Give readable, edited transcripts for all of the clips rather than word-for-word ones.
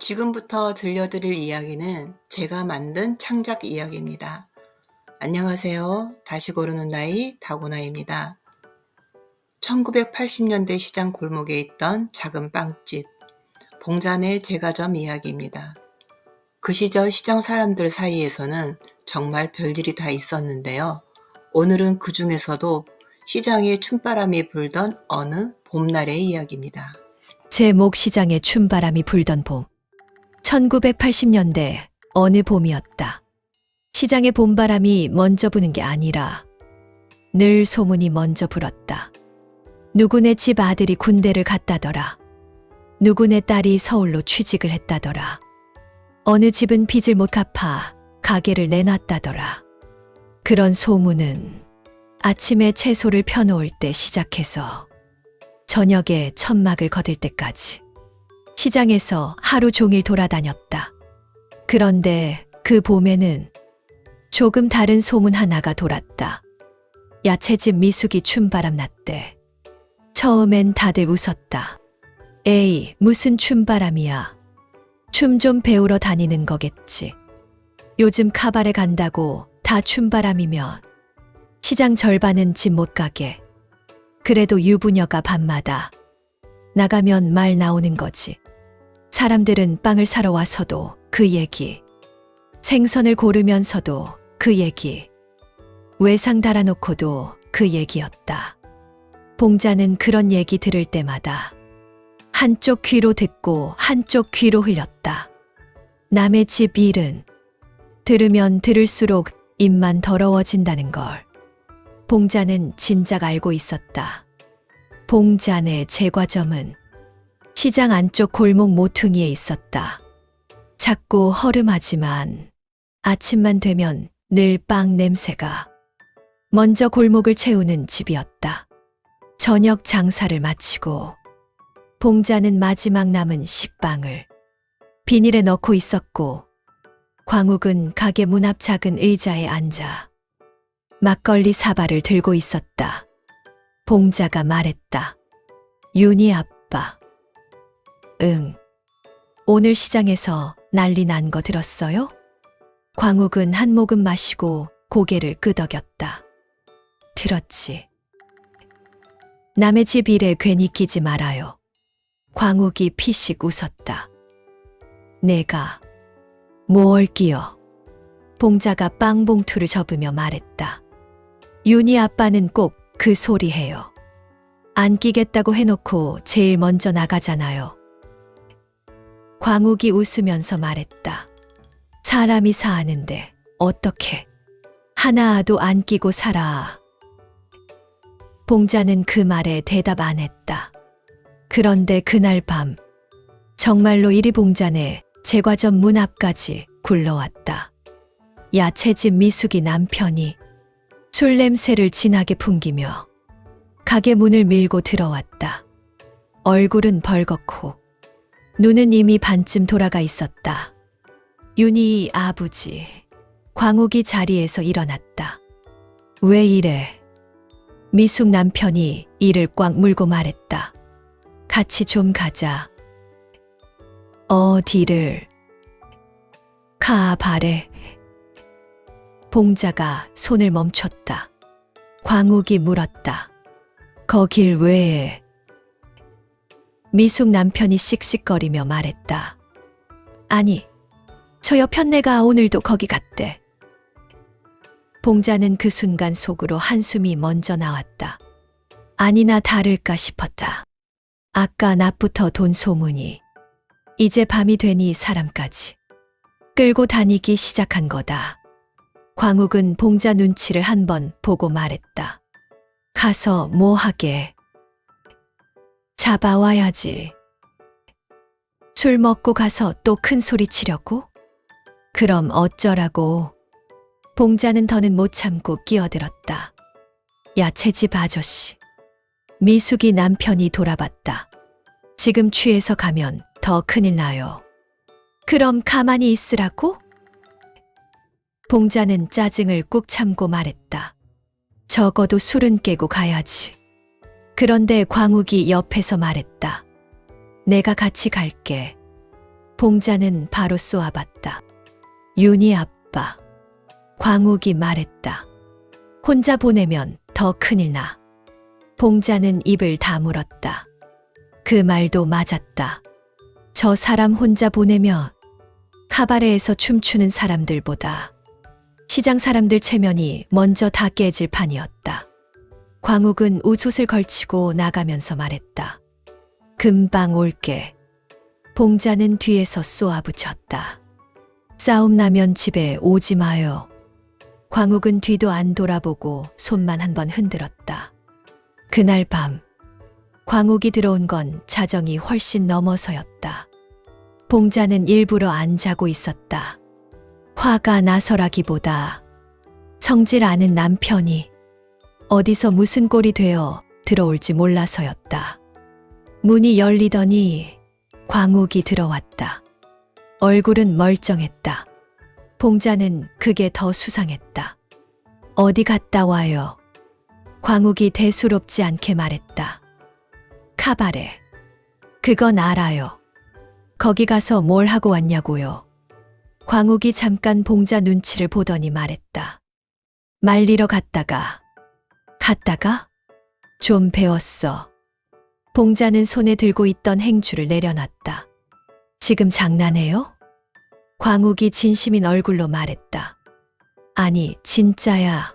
지금부터 들려드릴 이야기는 제가 만든 창작 이야기입니다. 안녕하세요. 다시 고르는 나이 다고나입니다. 1980년대 시장 골목에 있던 작은 빵집, 봉잔의 제과점 이야기입니다. 그 시절 시장 사람들 사이에서는 정말 별일이 다 있었는데요. 오늘은 그 중에서도 시장에 춤바람이 불던 어느 봄날의 이야기입니다. 제목 시장에 춤바람이 불던 봄. 1980년대 어느 봄이었다. 시장에 봄바람이 먼저 부는 게 아니라 늘 소문이 먼저 불었다. 누구네 집 아들이 군대를 갔다더라. 누구네 딸이 서울로 취직을 했다더라. 어느 집은 빚을 못 갚아 가게를 내놨다더라. 그런 소문은 아침에 채소를 펴놓을 때 시작해서 저녁에 천막을 거들 때까지 시장에서 하루 종일 돌아다녔다. 그런데 그 봄에는 조금 다른 소문 하나가 돌았다. 야채집 미숙이 춤바람 났대. 처음엔 다들 웃었다. 에이, 무슨 춤바람이야. 춤 좀 배우러 다니는 거겠지. 요즘 카바레 간다고 다 춤바람이면 시장 절반은 집 못 가게. 그래도 유부녀가 밤마다 나가면 말 나오는 거지. 사람들은 빵을 사러 와서도 그 얘기, 생선을 고르면서도 그 얘기, 외상 달아놓고도 그 얘기였다. 봉자는 그런 얘기 들을 때마다 한쪽 귀로 듣고 한쪽 귀로 흘렸다. 남의 집 일은 들으면 들을수록 입만 더러워진다는 걸 봉자는 진작 알고 있었다. 봉잔의 제과점은 시장 안쪽 골목 모퉁이에 있었다. 작고 허름하지만 아침만 되면 늘 빵 냄새가 먼저 골목을 채우는 집이었다. 저녁 장사를 마치고 봉자는 마지막 남은 식빵을 비닐에 넣고 있었고 광욱은 가게 문 앞 작은 의자에 앉아 막걸리 사발을 들고 있었다. 봉자가 말했다. 윤희 아빠. 응. 오늘 시장에서 난리 난 거 들었어요? 광욱은 한 모금 마시고 고개를 끄덕였다. 들었지. 남의 집 일에 괜히 끼지 말아요. 광욱이 피식 웃었다. 내가 뭘 끼어? 봉자가 빵 봉투를 접으며 말했다. 윤희 아빠는 꼭 그 소리 해요. 안 끼겠다고 해놓고 제일 먼저 나가잖아요. 광욱이 웃으면서 말했다. 사람이 사는데 어떻게 하나도 안 끼고 살아. 봉자는 그 말에 대답 안 했다. 그런데 그날 밤 정말로 일이 봉자네 제과점 문 앞까지 굴러왔다. 야채집 미숙이 남편이 술 냄새를 진하게 풍기며 가게 문을 밀고 들어왔다. 얼굴은 벌겋고 눈은 이미 반쯤 돌아가 있었다. 윤희 아버지. 광욱이 자리에서 일어났다. 왜 이래? 미숙 남편이 이를 꽉 물고 말했다. 같이 좀 가자. 어디를? 가바래. 봉자가 손을 멈췄다. 광욱이 물었다. 거길 왜? 미숙 남편이 씩씩거리며 말했다. 아니, 저 옆 현내가 오늘도 거기 갔대. 봉자는 그 순간 속으로 한숨이 먼저 나왔다. 아니나 다를까 싶었다. 아까 낮부터 돈 소문이 이제 밤이 되니 사람까지 끌고 다니기 시작한 거다. 광욱은 봉자 눈치를 한번 보고 말했다. 가서 뭐 하게? 잡아와야지. 술 먹고 가서 또 큰 소리 치려고? 그럼 어쩌라고? 봉자는 더는 못 참고 끼어들었다. 야채집 아저씨. 미숙이 남편이 돌아봤다. 지금 취해서 가면 더 큰일 나요. 그럼 가만히 있으라고? 봉자는 짜증을 꾹 참고 말했다. 적어도 술은 깨고 가야지. 그런데 광욱이 옆에서 말했다. 내가 같이 갈게. 봉자는 바로 쏘아봤다. 윤희 아빠. 광욱이 말했다. 혼자 보내면 더 큰일 나. 봉자는 입을 다물었다. 그 말도 맞았다. 저 사람 혼자 보내면 카바레에서 춤추는 사람들보다 시장 사람들 체면이 먼저 다 깨질 판이었다. 광욱은 우솥을 걸치고 나가면서 말했다. 금방 올게. 봉자는 뒤에서 쏘아붙였다. 싸움 나면 집에 오지 마요. 광욱은 뒤도 안 돌아보고 손만 한번 흔들었다. 그날 밤 광욱이 들어온 건 자정이 훨씬 넘어서였다. 봉자는 일부러 안 자고 있었다. 화가 나서라기보다 성질 아는 남편이 어디서 무슨 꼴이 되어 들어올지 몰라서였다. 문이 열리더니 광욱이 들어왔다. 얼굴은 멀쩡했다. 봉자는 그게 더 수상했다. 어디 갔다 와요? 광욱이 대수롭지 않게 말했다. 카바레. 그건 알아요. 거기 가서 뭘 하고 왔냐고요. 광욱이 잠깐 봉자 눈치를 보더니 말했다. 말리러 갔다가. 좀 배웠어. 봉자는 손에 들고 있던 행주를 내려놨다. 지금 장난해요? 광욱이 진심인 얼굴로 말했다. 아니, 진짜야.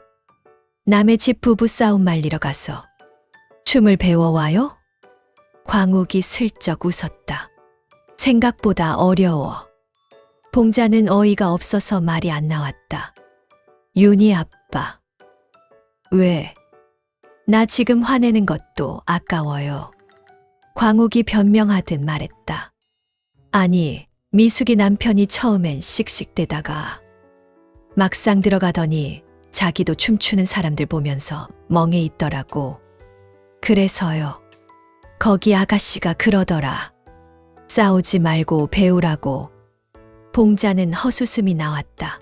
남의 집 부부 싸움 말리러 가서 춤을 배워와요? 광욱이 슬쩍 웃었다. 생각보다 어려워. 봉자는 어이가 없어서 말이 안 나왔다. 윤희 아빠. 왜? 나 지금 화내는 것도 아까워요. 광욱이 변명하듯 말했다. 아니, 미숙이 남편이 처음엔 씩씩대다가 막상 들어가더니 자기도 춤추는 사람들 보면서 멍해 있더라고. 그래서요. 거기 아가씨가 그러더라. 싸우지 말고 배우라고. 봉자는 헛웃음이 나왔다.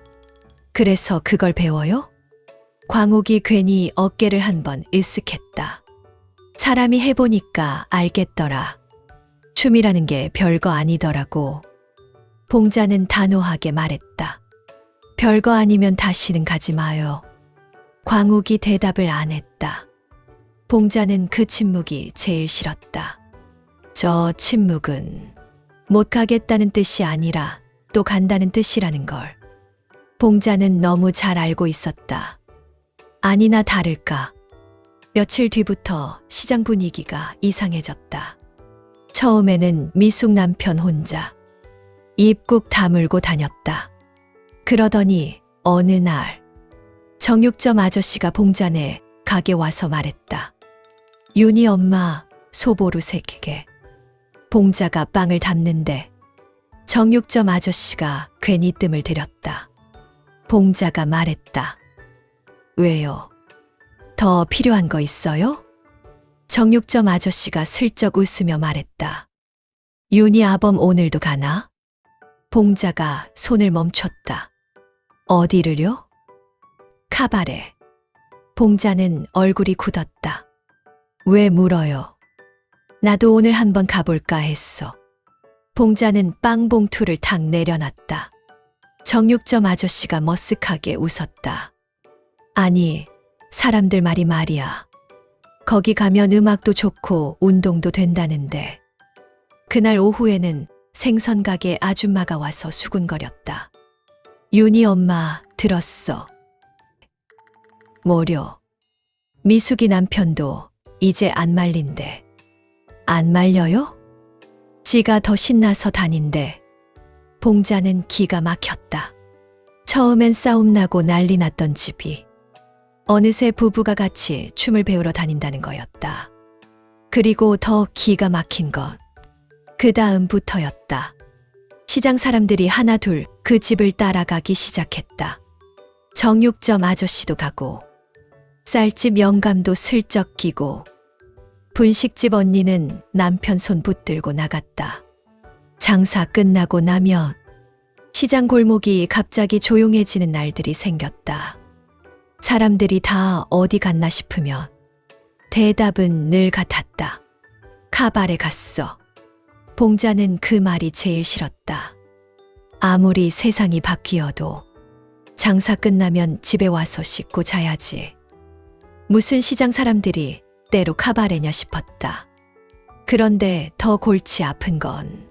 그래서 그걸 배워요? 광욱이 괜히 어깨를 한번 으쓱했다. 사람이 해보니까 알겠더라. 춤이라는 게 별거 아니더라고. 봉자는 단호하게 말했다. 별거 아니면 다시는 가지 마요. 광욱이 대답을 안 했다. 봉자는 그 침묵이 제일 싫었다. 저 침묵은 못 가겠다는 뜻이 아니라 또 간다는 뜻이라는 걸. 봉자는 너무 잘 알고 있었다. 아니나 다를까. 며칠 뒤부터 시장 분위기가 이상해졌다. 처음에는 미숙 남편 혼자 입 꾹 다물고 다녔다. 그러더니 어느 날 정육점 아저씨가 봉자네 가게 와서 말했다. 윤희 엄마 소보루 3개. 봉자가 빵을 담는데 정육점 아저씨가 괜히 뜸을 들였다. 봉자가 말했다. 왜요? 더 필요한 거 있어요? 정육점 아저씨가 슬쩍 웃으며 말했다. 윤희 아범 오늘도 가나? 봉자가 손을 멈췄다. 어디를요? 카바레. 봉자는 얼굴이 굳었다. 왜 물어요? 나도 오늘 한번 가볼까 했어. 봉자는 빵 봉투를 탁 내려놨다. 정육점 아저씨가 머쓱하게 웃었다. 아니, 사람들 말이 말이야. 거기 가면 음악도 좋고 운동도 된다는데. 그날 오후에는 생선 가게 아줌마가 와서 수군거렸다. 윤희 엄마 들었어. 뭐려? 미숙이 남편도 이제 안 말린대. 안 말려요? 지가 더 신나서 다닌대. 봉자는 기가 막혔다. 처음엔 싸움 나고 난리 났던 집이 어느새 부부가 같이 춤을 배우러 다닌다는 거였다. 그리고 더 기가 막힌 건 그 다음부터였다. 시장 사람들이 하나둘 그 집을 따라가기 시작했다. 정육점 아저씨도 가고 쌀집 영감도 슬쩍 끼고 분식집 언니는 남편 손 붙들고 나갔다. 장사 끝나고 나면 시장 골목이 갑자기 조용해지는 날들이 생겼다. 사람들이 다 어디 갔나 싶으면 대답은 늘 같았다. 카바레 갔어. 봉자는 그 말이 제일 싫었다. 아무리 세상이 바뀌어도 장사 끝나면 집에 와서 씻고 자야지. 무슨 시장 사람들이 때로 카바레냐 싶었다. 그런데 더 골치 아픈 건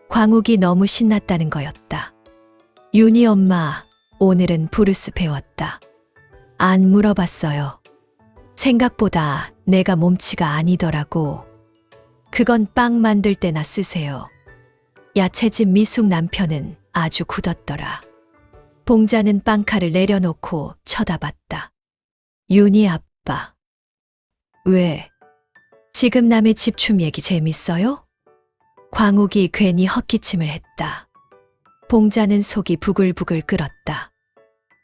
광욱이 너무 신났다는 거였다. 윤희 엄마, 오늘은 브루스 배웠다. 안 물어봤어요. 생각보다 내가 몸치가 아니더라고. 그건 빵 만들 때나 쓰세요. 야채집 미숙 남편은 아주 굳었더라. 봉자는 빵칼을 내려놓고 쳐다봤다. 윤희 아빠. 왜? 지금 남의 집춤 얘기 재밌어요? 광욱이 괜히 헛기침을 했다. 봉자는 속이 부글부글 끓었다.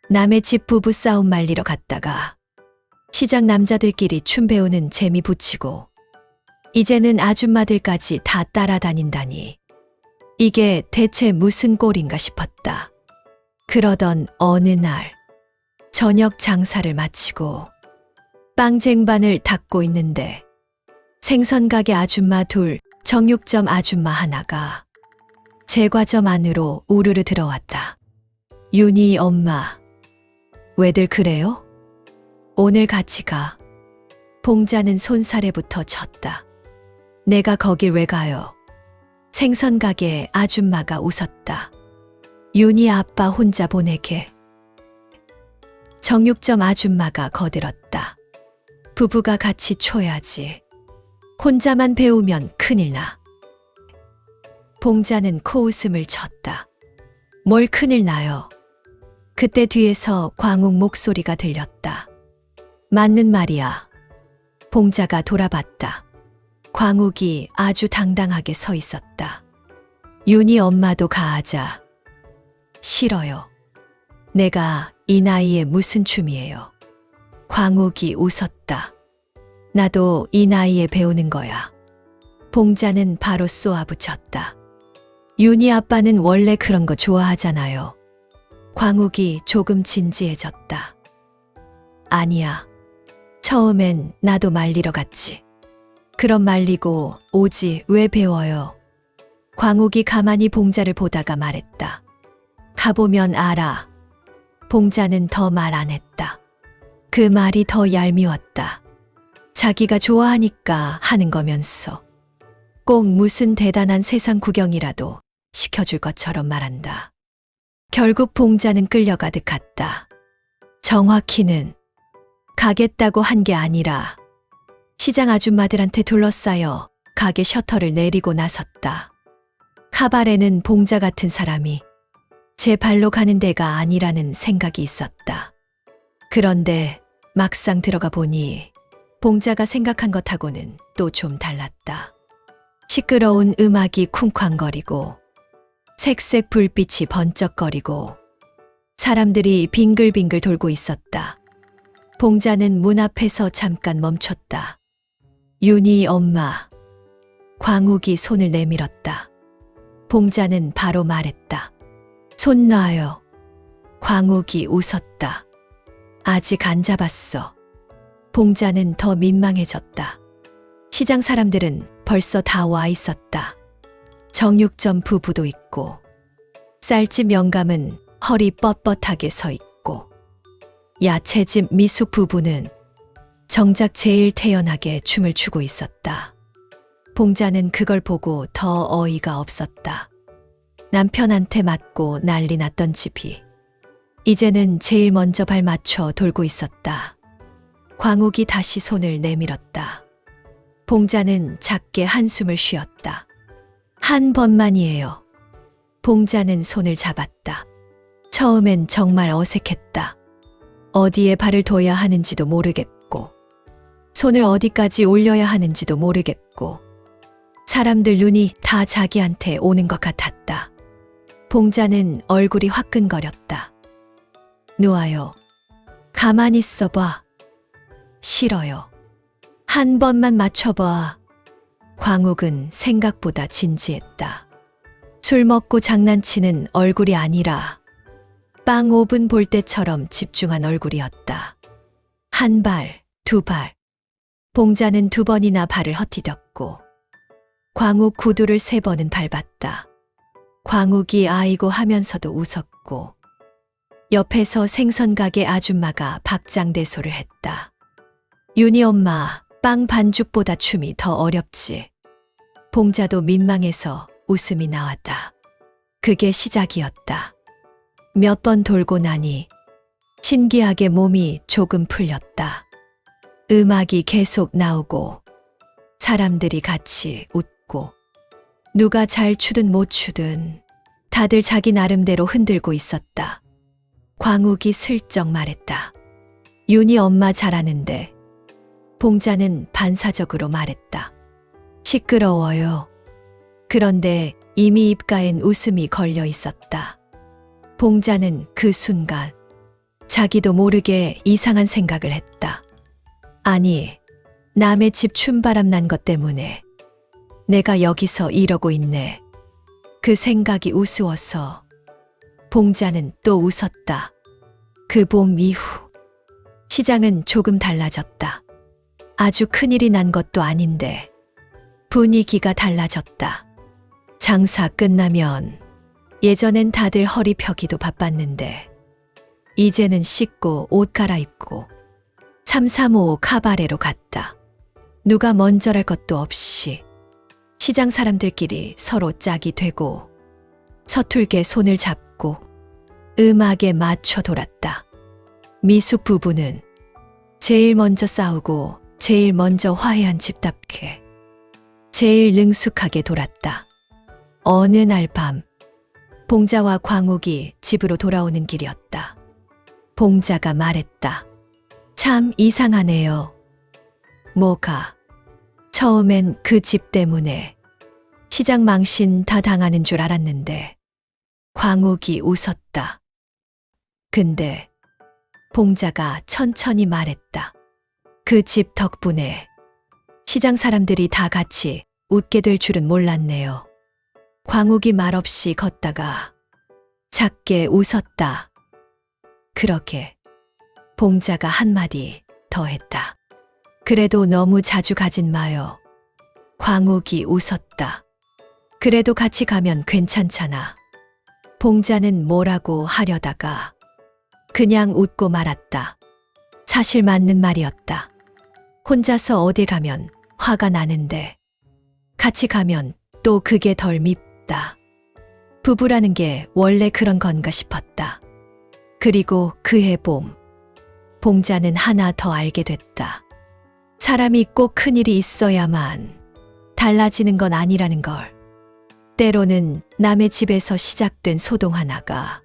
남의 집 부부싸움 말리러 갔다가 시장 남자들끼리 춤 배우는 재미 붙이고 이제는 아줌마들까지 다 따라다닌다니. 이게 대체 무슨 꼴인가 싶었다. 그러던 어느 날 저녁 장사를 마치고 빵쟁반을 닦고 있는데 생선가게 아줌마 둘, 정육점 아줌마 하나가 제과점 안으로 우르르 들어왔다. 윤희 엄마, 왜들 그래요? 오늘 같이 가. 봉자는 손사래부터 쳤다. 내가 거길 왜 가요? 생선가게 아줌마가 웃었다. 윤희 아빠 혼자 보내게. 정육점 아줌마가 거들었다. 부부가 같이 쳐야지. 혼자만 배우면 큰일 나. 봉자는 코웃음을 쳤다. 뭘 큰일 나요? 그때 뒤에서 광욱 목소리가 들렸다. 맞는 말이야. 봉자가 돌아봤다. 광욱이 아주 당당하게 서 있었다. 윤희 엄마도 가하자. 싫어요. 내가 이 나이에 무슨 춤이에요. 광욱이 웃었다. 나도 이 나이에 배우는 거야. 봉자는 바로 쏘아붙였다. 윤희 아빠는 원래 그런 거 좋아하잖아요. 광욱이 조금 진지해졌다. 아니야. 처음엔 나도 말리러 갔지. 그럼 말리고 오지 왜 배워요? 광욱이 가만히 봉자를 보다가 말했다. 가보면 알아. 봉자는 더 말 안 했다. 그 말이 더 얄미웠다. 자기가 좋아하니까 하는 거면서 꼭 무슨 대단한 세상 구경이라도 시켜줄 것처럼 말한다. 결국 봉자는 끌려가듯 갔다. 정확히는 가겠다고 한 게 아니라 시장 아줌마들한테 둘러싸여 가게 셔터를 내리고 나섰다. 카바레는 봉자 같은 사람이 제 발로 가는 데가 아니라는 생각이 있었다. 그런데 막상 들어가 보니 봉자가 생각한 것하고는 또 좀 달랐다. 시끄러운 음악이 쿵쾅거리고 색색 불빛이 번쩍거리고 사람들이 빙글빙글 돌고 있었다. 봉자는 문 앞에서 잠깐 멈췄다. 윤희 엄마. 광욱이 손을 내밀었다. 봉자는 바로 말했다. 손 놔요. 광욱이 웃었다. 아직 안 잡았어. 봉자는 더 민망해졌다. 시장 사람들은 벌써 다 와 있었다. 정육점 부부도 있고 쌀집 영감은 허리 뻣뻣하게 서 있고 야채집 미숙 부부는 정작 제일 태연하게 춤을 추고 있었다. 봉자는 그걸 보고 더 어이가 없었다. 남편한테 맞고 난리 났던 집이 이제는 제일 먼저 발 맞춰 돌고 있었다. 광욱이 다시 손을 내밀었다. 봉자는 작게 한숨을 쉬었다. 한 번만이에요. 봉자는 손을 잡았다. 처음엔 정말 어색했다. 어디에 발을 둬야 하는지도 모르겠고, 손을 어디까지 올려야 하는지도 모르겠고, 사람들 눈이 다 자기한테 오는 것 같았다. 봉자는 얼굴이 화끈거렸다. 놓아요. 가만히 있어봐. 싫어요. 한 번만 맞춰봐. 광욱은 생각보다 진지했다. 술 먹고 장난치는 얼굴이 아니라 빵 5분 볼 때처럼 집중한 얼굴이었다. 한 발, 두 발. 봉자는 2번이나 발을 헛디뎠고 광욱 구두를 3번은 밟았다. 광욱이 아이고 하면서도 웃었고 옆에서 생선가게 아줌마가 박장대소를 했다. 윤희 엄마, 빵 반죽보다 춤이 더 어렵지. 봉자도 민망해서 웃음이 나왔다. 그게 시작이었다. 몇 번 돌고 나니 신기하게 몸이 조금 풀렸다. 음악이 계속 나오고 사람들이 같이 웃고 누가 잘 추든 못 추든 다들 자기 나름대로 흔들고 있었다. 광욱이 슬쩍 말했다. 윤희 엄마 잘하는데. 봉자는 반사적으로 말했다. 시끄러워요. 그런데 이미 입가엔 웃음이 걸려 있었다. 봉자는 그 순간 자기도 모르게 이상한 생각을 했다. 아니, 남의 집 춤바람 난 것 때문에 내가 여기서 이러고 있네. 그 생각이 우스워서 봉자는 또 웃었다. 그 봄 이후 시장은 조금 달라졌다. 아주 큰일이 난 것도 아닌데 분위기가 달라졌다. 장사 끝나면 예전엔 다들 허리 펴기도 바빴는데 이제는 씻고 옷 갈아입고 335 카바레로 갔다. 누가 먼저랄 것도 없이 시장 사람들끼리 서로 짝이 되고 서툴게 손을 잡고 음악에 맞춰 돌았다. 미숙 부부는 제일 먼저 싸우고 제일 먼저 화해한 집답게 제일 능숙하게 돌았다. 어느 날 밤 봉자와 광욱이 집으로 돌아오는 길이었다. 봉자가 말했다. 참 이상하네요. 뭐가? 처음엔 그 집 때문에 시장 망신 다 당하는 줄 알았는데 광욱이 웃었다. 근데 봉자가 천천히 말했다. 그 집 덕분에 시장 사람들이 다 같이 웃게 될 줄은 몰랐네요. 광욱이 말없이 걷다가 작게 웃었다. 그렇게 봉자가 한마디 더 했다. 그래도 너무 자주 가진 마요. 광욱이 웃었다. 그래도 같이 가면 괜찮잖아. 봉자는 뭐라고 하려다가 그냥 웃고 말았다. 사실 맞는 말이었다. 혼자서 어디 가면 화가 나는데 같이 가면 또 그게 덜 밉다. 부부라는 게 원래 그런 건가 싶었다. 그리고 그해 봄, 봉자는 하나 더 알게 됐다. 사람이 꼭 큰일이 있어야만 달라지는 건 아니라는 걸. 때로는 남의 집에서 시작된 소동 하나가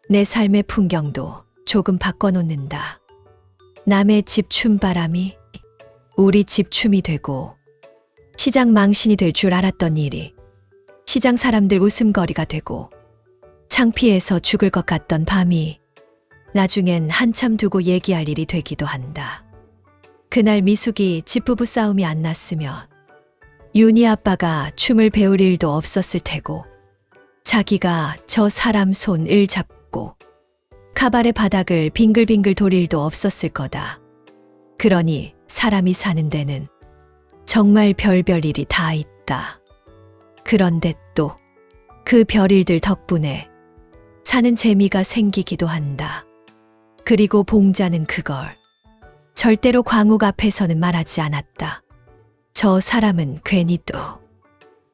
내 삶의 풍경도 조금 바꿔놓는다. 남의 집 춤바람이 우리 집 춤이 되고 시장 망신이 될 줄 알았던 일이 시장 사람들 웃음거리가 되고 창피해서 죽을 것 같던 밤이 나중엔 한참 두고 얘기할 일이 되기도 한다. 그날 미숙이 집부부 싸움이 안 났으면 윤희 아빠가 춤을 배울 일도 없었을 테고 자기가 저 사람 손을 잡고 카바레 바닥을 빙글빙글 돌 일도 없었을 거다. 그러니 사람이 사는 데는 정말 별별 일이 다 있다. 그런데 또 그 별일들 덕분에 사는 재미가 생기기도 한다. 그리고 봉자는 그걸 절대로 광욱 앞에서는 말하지 않았다. 저 사람은 괜히 또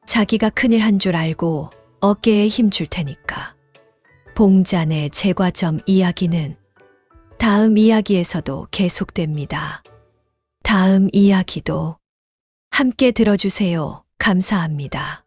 자기가 큰일 한 줄 알고 어깨에 힘 줄 테니까. 봉자네 제과점 이야기는 다음 이야기에서도 계속됩니다. 다음 이야기도 함께 들어주세요. 감사합니다.